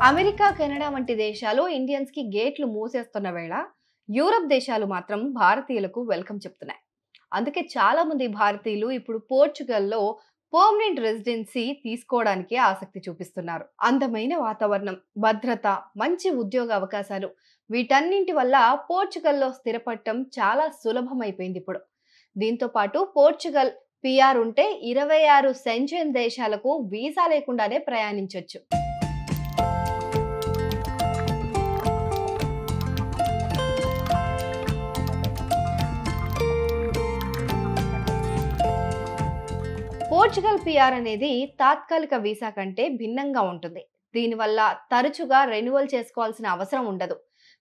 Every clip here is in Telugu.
అమెరికా, కెనడా వంటి దేశాలు ఇండియన్స్ కి గేట్లు మూసేస్తున్న వేళ యూరప్ దేశాలు మాత్రం భారతీయులకు వెల్కమ్ చెప్తున్నాయి. అందుకే చాలా మంది భారతీయులు ఇప్పుడు పోర్చుగల్లో పర్మనెంట్ రెసిడెన్సీ తీసుకోవడానికి ఆసక్తి చూపిస్తున్నారు. అందమైన వాతావరణం, భద్రత, మంచి ఉద్యోగ అవకాశాలు వీటన్నింటి వల్ల పోర్చుగల్లో స్థిరపడటం చాలా సులభమైపోయింది ఇప్పుడు. దీంతో పాటు పోర్చుగల్ పిఆర్ ఉంటే 26 సెంచెన్ దేశాలకు వీసా లేకుండానే ప్రయాణించొచ్చు. పోర్చుగల్ పిఆర్ అనేది తాత్కాలిక వీసా కంటే భిన్నంగా ఉంటుంది. దీనివల్ల తరచుగా రెన్యువల్ చేసుకోవాల్సిన అవసరం ఉండదు.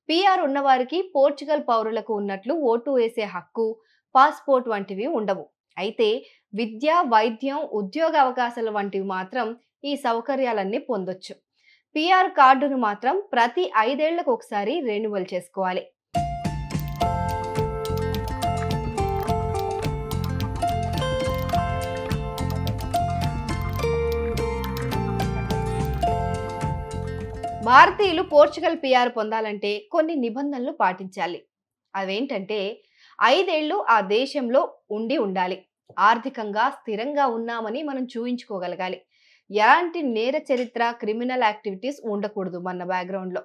పిఆర్ ఉన్నవారికి పోర్చుగల్ పౌరులకు ఉన్నట్లు ఓటు వేసే హక్కు, పాస్పోర్ట్ వంటివి ఉండవు. అయితే విద్య, వైద్యం, ఉద్యోగ అవకాశాలు వంటివి మాత్రం ఈ సౌకర్యాలన్నీ పొందొచ్చు. పిఆర్ కార్డును మాత్రం ప్రతి 5 ఏళ్లకు ఒకసారి రెన్యువల్ చేసుకోవాలి. భారతీయులు పోర్చుగల్ పిఆర్ పొందాలంటే కొన్ని నిబంధనలు పాటించాలి. అవేంటంటే 5 ఏళ్లు ఆ దేశంలో ఉండాలి. ఆర్థికంగా స్థిరంగా ఉన్నామని మనం చూయించుకోగలగాలి. ఎలాంటి నేర చరిత్ర, క్రిమినల్ యాక్టివిటీస్ ఉండకూడదు మన బ్యాక్గ్రౌండ్లో.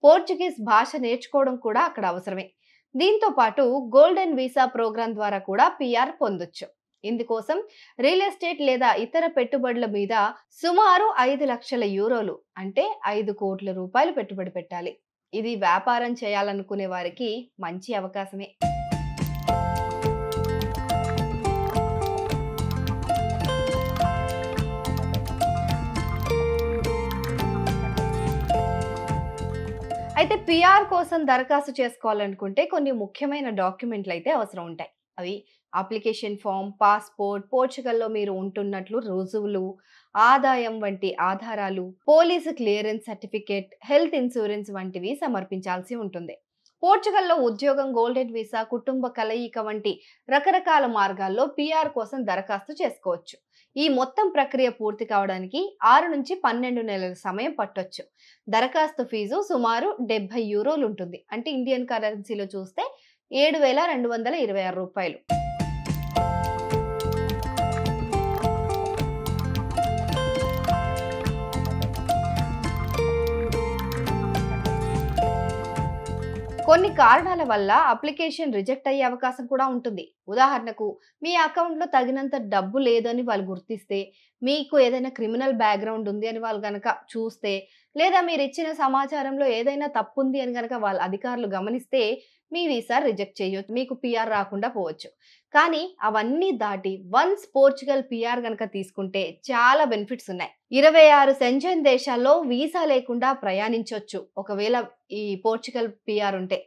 పోర్చుగీస్ భాష నేర్చుకోవడం కూడా అక్కడ అవసరమే. దీంతో పాటు గోల్డెన్ వీసా ప్రోగ్రాం ద్వారా కూడా పిఆర్ పొందొచ్చు. ఇందుకోసం రియల్ ఎస్టేట్ లేదా ఇతర పెట్టుబడుల మీద సుమారు 5 లక్షల యూరోలు అంటే 5 కోట్ల రూపాయలు పెట్టుబడి పెట్టాలి. ఇది వ్యాపారం చేయాలనుకునే వారికి మంచి అవకాశమే. అయితే పిఆర్ కోసం దరఖాస్తు చేసుకోవాలనుకుంటే కొన్ని ముఖ్యమైన డాక్యుమెంట్లు అయితే అవసరం ఉంటాయి. అవి అప్లికేషన్ ఫామ్, పాస్పోర్ట్, పోర్చుగల్లో మీరు ఉంటున్నట్లు రుజువులు, ఆదాయం వంటి ఆధారాలు, police clearance certificate, health insurance వంటివి సమర్పించాల్సి ఉంటుంది. పోర్చుగల్లో ఉద్యోగం, గోల్డెన్ వీసా, కుటుంబ కలయిక వంటి రకరకాల మార్గాల్లో పిఆర్ కోసం దరఖాస్తు చేసుకోవచ్చు. ఈ మొత్తం ప్రక్రియ పూర్తి కావడానికి 6 నుంచి 12 నెలల సమయం పట్టొచ్చు. దరఖాస్తు ఫీజు సుమారు 70 యూరోలు ఉంటుంది. అంటే ఇండియన్ కరెన్సీలో చూస్తే 7,226 రూపాయలు. కొన్ని కారణాల వల్ల అప్లికేషన్ రిజెక్ట్ అయ్యే అవకాశం కూడా ఉంటుంది. ఉదాహరణకు మీ అకౌంట్లో తగినంత డబ్బు లేదని వాళ్ళు గుర్తిస్తే, మీకు ఏదైనా క్రిమినల్ బ్యాక్గ్రౌండ్ ఉంది అని వాళ్ళు గనక చూస్తే, లేదా మీరు ఇచ్చిన సమాచారంలో ఏదైనా తప్పు ఉంది అని గనక వాళ్ళ అధికారులు గమనిస్తే మీ వీసా రిజెక్ట్ చేయొచ్చు. మీకు పిఆర్ రాకుండా పోవచ్చు. కానీ అవన్నీ దాటి వన్స్ పోర్చుగల్ పిఆర్ గనక తీసుకుంటే చాలా బెనిఫిట్స్ ఉన్నాయి. 26 సెంచెన్ దేశాల్లో వీసా లేకుండా ప్రయాణించొచ్చు. ఒకవేళ ఈ పోర్చుగల్ పిఆర్ ఉంటే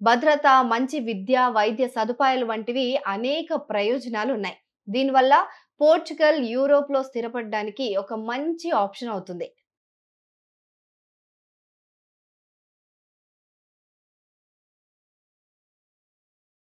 భద్రత, మంచి విద్య, వైద్య సదుపాయాలు వంటివి అనేక ప్రయోజనాలు ఉన్నాయి. దీనివల్ల పోర్చుగల్ యూరోప్ లో స్థిరపడడానికి ఒక మంచి ఆప్షన్ అవుతుంది.